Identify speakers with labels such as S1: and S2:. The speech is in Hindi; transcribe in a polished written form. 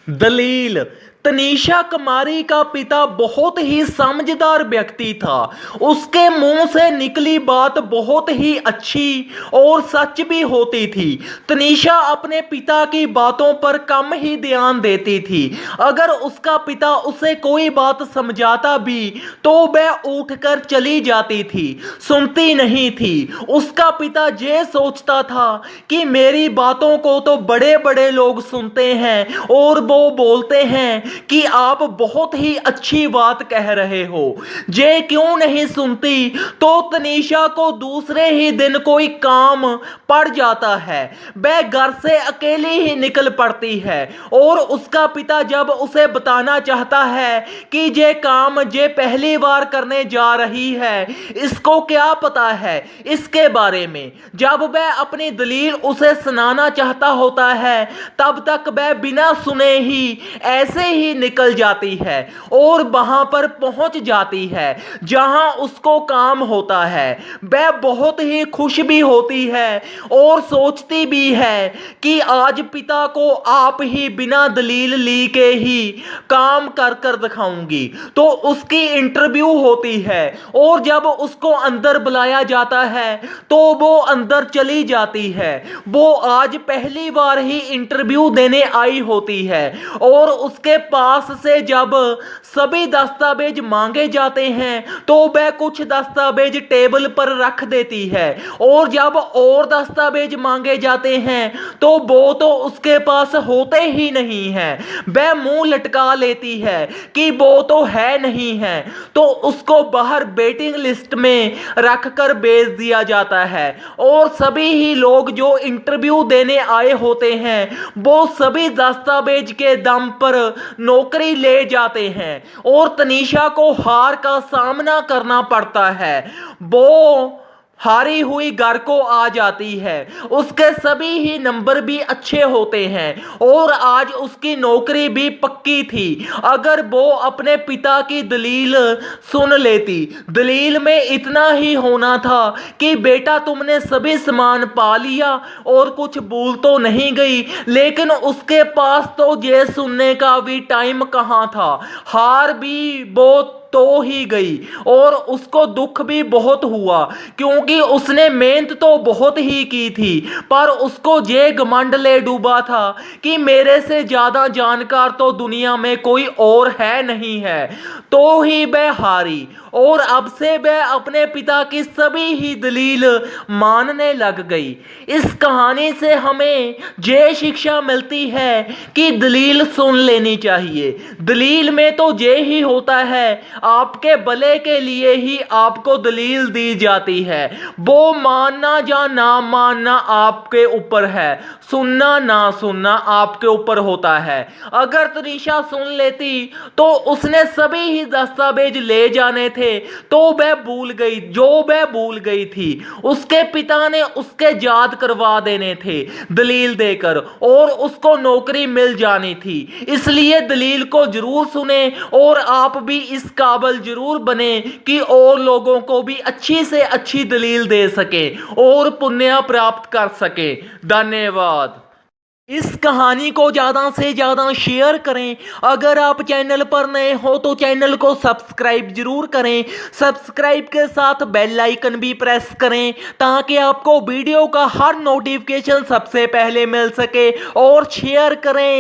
S1: दलील। तनीषा कुमारी का पिता बहुत ही समझदार व्यक्ति था। उसके मुंह से निकली बात बहुत ही अच्छी और सच भी होती थी। तनीषा अपने पिता की बातों पर कम ही ध्यान देती थी। अगर उसका पिता उसे कोई बात समझाता भी तो वह उठकर चली जाती थी, सुनती नहीं थी। उसका पिता ये सोचता था कि मेरी बातों को तो बड़े बड़े लोग सुनते हैं और वो बोलते हैं कि आप बहुत ही अच्छी बात कह रहे हो, ये क्यों नहीं सुनती। तो तनीषा को दूसरे ही दिन कोई काम पड़ जाता है, वह घर से अकेली ही निकल पड़ती है और उसका पिता जब उसे बताना चाहता है कि ये काम ये पहली बार करने जा रही है, इसको क्या पता है इसके बारे में, जब वह अपनी दलील उसे सुनाना चाहता होता है तब तक वह बिना सुने ही ऐसे ही निकल जाती है और वहां पर पहुंच जाती है जहां उसको काम होता है। वह बहुत ही खुश भी होती है और सोचती भी है कि आज पिता को आप ही बिना दलील ली के ही काम कर कर दिखाऊंगी। तो उसकी इंटरव्यू होती है और जब उसको अंदर बुलाया जाता है तो वो अंदर चली जाती है। वो आज पहली बार ही इंटरव्यू देने आई होती है और उसके पास से जब सभी दस्तावेज मांगे जाते हैं तो वह कुछ दस्तावेज टेबल पर रख देती है और जब और दस्तावेज मांगे जाते हैं तो वो तो उसके पास होते ही नहीं हैं। वह मुंह लटका लेती है कि वो तो है नहीं है, तो उसको बाहर वेटिंग लिस्ट में रख कर भेज दिया जाता है और सभी ही लोग जो इंटरव्यू देने आए होते हैं वो सभी दस्तावेज के दम पर नौकरी ले जाते हैं और तनीषा को हार का सामना करना पड़ता है। वो हारी हुई घर को आ जाती है। उसके सभी ही नंबर भी अच्छे होते हैं और आज उसकी नौकरी भी पक्की थी अगर वो अपने पिता की दलील सुन लेती। दलील में इतना ही होना था कि बेटा तुमने सभी सामान पा लिया और कुछ भूल तो नहीं गई, लेकिन उसके पास तो ये सुनने का भी टाइम कहाँ था। हार भी वो तो ही गई और उसको दुख भी बहुत हुआ क्योंकि उसने मेहनत तो बहुत ही की थी, पर उसको ये घमंड ले डूबा था कि मेरे से ज्यादा जानकार तो दुनिया में कोई और है नहीं है। तो ही वह हारी और अब से वह अपने पिता की सभी ही दलील मानने लग गई। इस कहानी से हमें ये शिक्षा मिलती है कि दलील सुन लेनी चाहिए। दलील में तो ये ही होता है, आपके भले के लिए ही आपको दलील दी जाती है। वो मानना या ना मानना आपके ऊपर है, सुनना ना सुनना आपके ऊपर होता है। अगर तनीषा सुन लेती तो उसने सभी ही दस्तावेज ले जाने थे तो वह भूल गई, जो वह भूल गई थी उसके पिता ने उसके याद करवा देने थे दलील देकर और उसको नौकरी मिल जानी थी। इसलिए दलील को जरूर सुने और आप भी इस काबिल जरूर बने कि और लोगों को भी अच्छी से अच्छी दलील दे सके और पुण्य प्राप्त कर सके। धन्यवाद। इस कहानी को ज़्यादा से ज़्यादा शेयर करें। अगर आप चैनल पर नए हो तो चैनल को सब्सक्राइब जरूर करें। सब्सक्राइब के साथ बेल आइकन भी प्रेस करें ताकि आपको वीडियो का हर नोटिफिकेशन सबसे पहले मिल सके और शेयर करें।